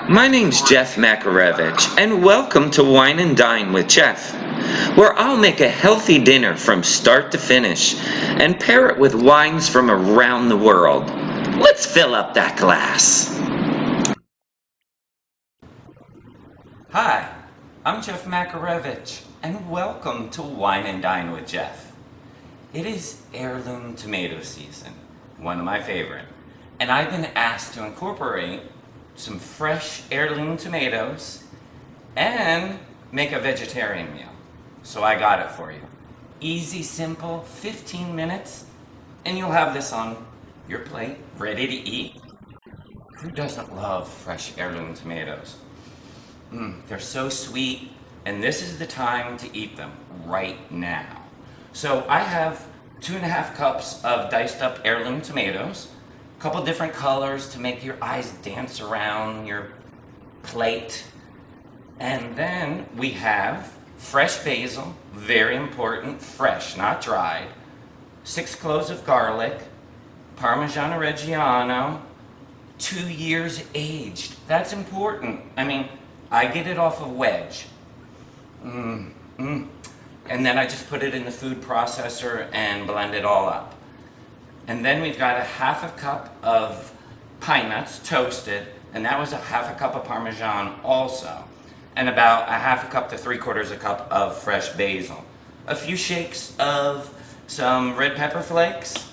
My name's Jeff Makarevich, and welcome to Wine and Dine with Jeff, where I'll make a healthy dinner from start to finish and pair it with wines from around the world. Let's fill up that glass. Hi, I'm Jeff Makarevich, and welcome to Wine and Dine with Jeff. It is heirloom tomato season, one of my favorite, and I've been asked to incorporate some fresh heirloom tomatoes and make a vegetarian meal. So I got it for you. Easy, simple, 15 minutes, and you'll have this on your plate, ready to eat. Who doesn't love fresh heirloom tomatoes? They're so sweet, and this is the time to eat them, right now. So I have 2.5 cups of diced up heirloom tomatoes, a couple different colors to make your eyes dance around your plate. And then we have fresh basil, very important, fresh, not dried, 6 cloves of garlic, Parmigiano Reggiano, 2 years aged. That's important. I get it off of wedge. And then I just put it in the food processor and blend it all up. And then we've got 1/2 cup of pine nuts toasted, and that was 1/2 cup of Parmesan also. And about 1/2 cup to 3/4 cup of fresh basil. A few shakes of some red pepper flakes,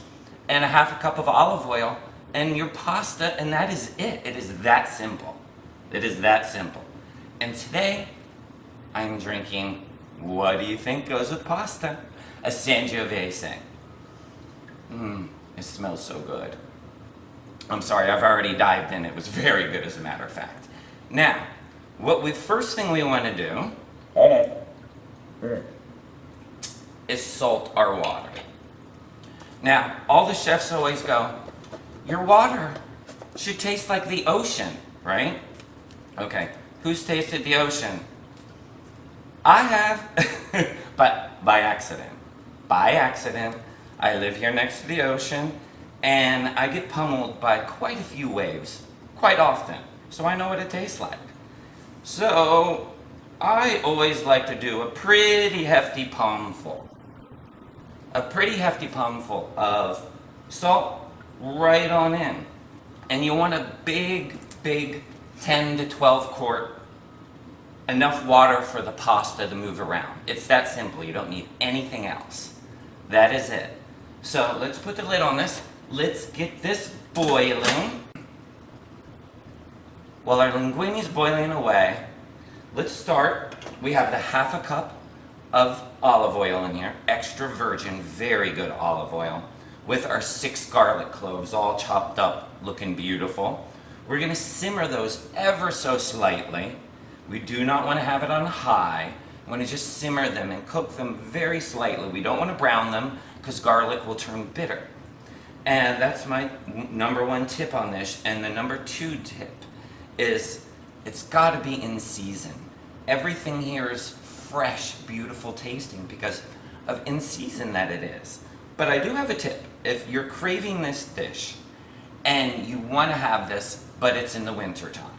and 1/2 cup of olive oil, and your pasta, and that is it. It is that simple. It is that simple. And today, I'm drinking, what do you think goes with pasta? A Sangiovese. It smells so good. I'm sorry, I've already dived in. It was very good, as a matter of fact. Now, first thing we want to do is salt our water. Now, all the chefs always go, your water should taste like the ocean, right? Okay, who's tasted the ocean? I have, but by accident. By accident. I live here next to the ocean, and I get pummeled by quite a few waves, quite often, so I know what it tastes like. So, I always like to do a pretty hefty palmful. A pretty hefty palmful of salt right on in. And you want a big 10 to 12 quart, enough water for the pasta to move around. It's that simple. You don't need anything else. That is it. So let's put the lid on this. Let's get this boiling. While our linguine is boiling away, let's start. We have the 1/2 cup of olive oil in here, extra virgin, very good olive oil, with our 6 garlic cloves all chopped up, looking beautiful. We're going to simmer those ever so slightly. We do not want to have it on high. We want to just simmer them and cook them very slightly. We don't want to brown them because garlic will turn bitter. And that's my number 1 tip on this. And the number 2 tip is it's got to be in season. Everything here is fresh, beautiful tasting because of in season that it is. But I do have a tip. If you're craving this dish and you want to have this, but it's in the winter time.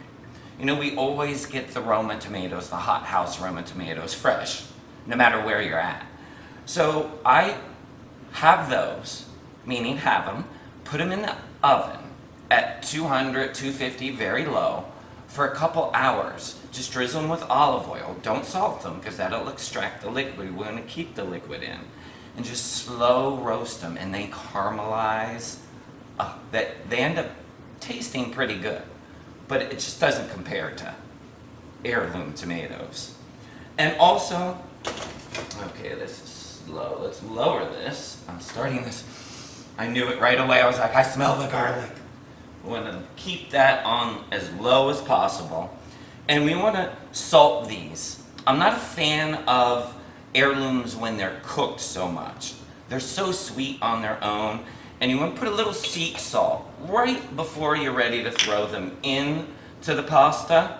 You know, we always get the Roma tomatoes, the hot house Roma tomatoes, fresh, no matter where you're at. So I have those, meaning have them, put them in the oven at 200, 250, very low, for a couple hours. Just drizzle them with olive oil. Don't salt them because that'll extract the liquid. We want to keep the liquid in. And just slow roast them, and they caramelize. They end up tasting pretty good. But it just doesn't compare to heirloom tomatoes. And also, okay, this is slow. Let's lower this. I'm starting this. I knew it right away. I was like, I smell the garlic. We want to keep that on as low as possible. And we want to salt these. I'm not a fan of heirlooms when they're cooked so much. They're so sweet on their own. And you want to put a little sea salt right before you're ready to throw them in to the pasta.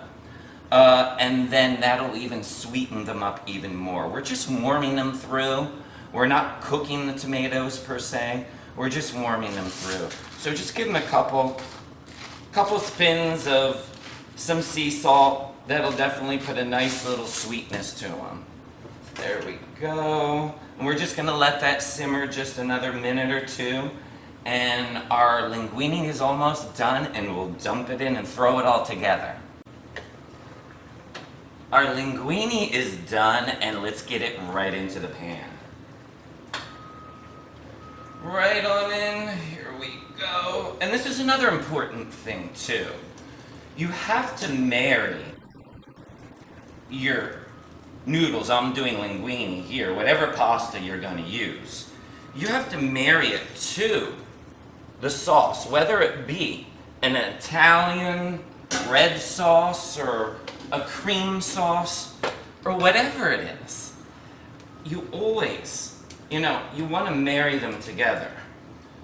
And then that'll even sweeten them up even more. We're just warming them through. We're not cooking the tomatoes per se. We're just warming them through. So just give them a couple spins of some sea salt. That'll definitely put a nice little sweetness to them. There we go. And we're just gonna let that simmer just another minute or two. And our linguine is almost done, and we'll dump it in and throw it all together. Our linguine is done, and let's get it right into the pan. Right on in, here we go. And this is another important thing too. You have to marry your noodles. I'm doing linguine here, whatever pasta you're going to use. You have to marry it to the sauce, whether it be an Italian red sauce or a cream sauce or whatever it is. You always, you want to marry them together.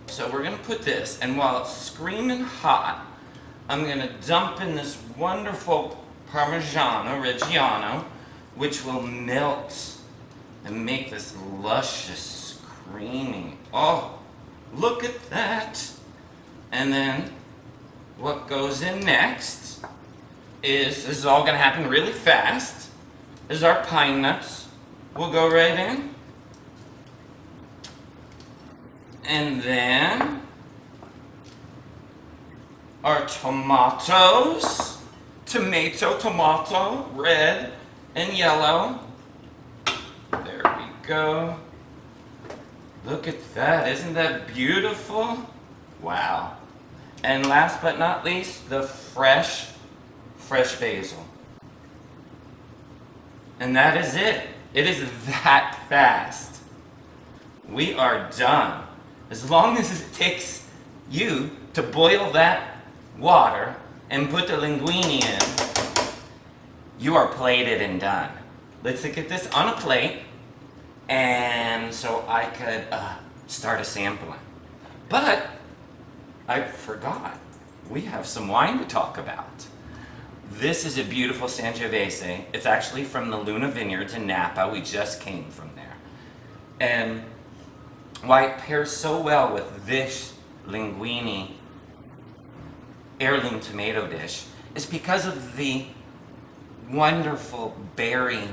So we're going to put this, and while it's screaming hot, I'm going to dump in this wonderful Parmigiano Reggiano, which will melt and make this luscious, creamy. Oh, look at that. And then what goes in next is, this is all going to happen really fast, is our pine nuts. We'll go right in. And then our tomatoes, tomato, red and yellow. There we go. Look at that, isn't that beautiful? Wow. And last but not least, the fresh basil. And that is it. It is that fast. We are done. As long as it takes you to boil that water and put the linguine in, you are plated and done. Let's get this on a plate, and so I could start a sampling. But I forgot, we have some wine to talk about. This is a beautiful Sangiovese. It's actually from the Luna Vineyards in Napa. We just came from there. And why it pairs so well with this linguine heirloom tomato dish is because of the wonderful berry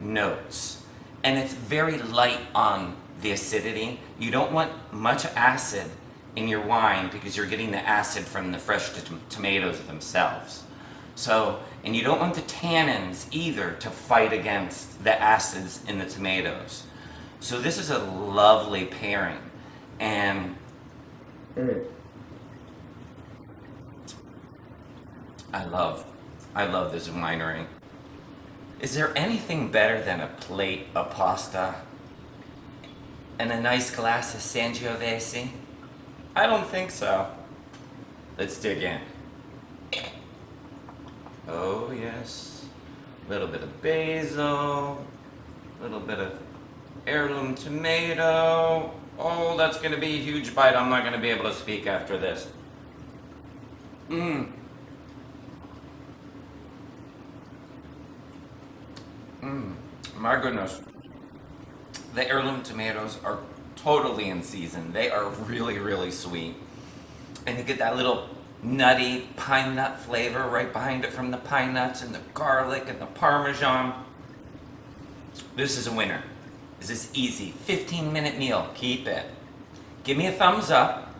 notes. And it's very light on the acidity. You don't want much acid in your wine because you're getting the acid from the fresh tomatoes themselves. So, and you don't want the tannins either to fight against the acids in the tomatoes. So this is a lovely pairing. And I love this winery. Is there anything better than a plate of pasta and a nice glass of Sangiovese? I don't think so. Let's dig in. Oh yes, a little bit of basil, a little bit of heirloom tomato. Oh, that's gonna be a huge bite. I'm not gonna be able to speak after this. My goodness. The heirloom tomatoes are totally in season. They are really, really sweet. And you get that little nutty pine nut flavor right behind it from the pine nuts and the garlic and the Parmesan. This is a winner. This is easy. 15-minute meal. Keep it. Give me a thumbs up.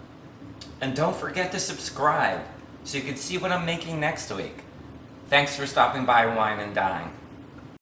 And don't forget to subscribe so you can see what I'm making next week. Thanks for stopping by Wine and Dine.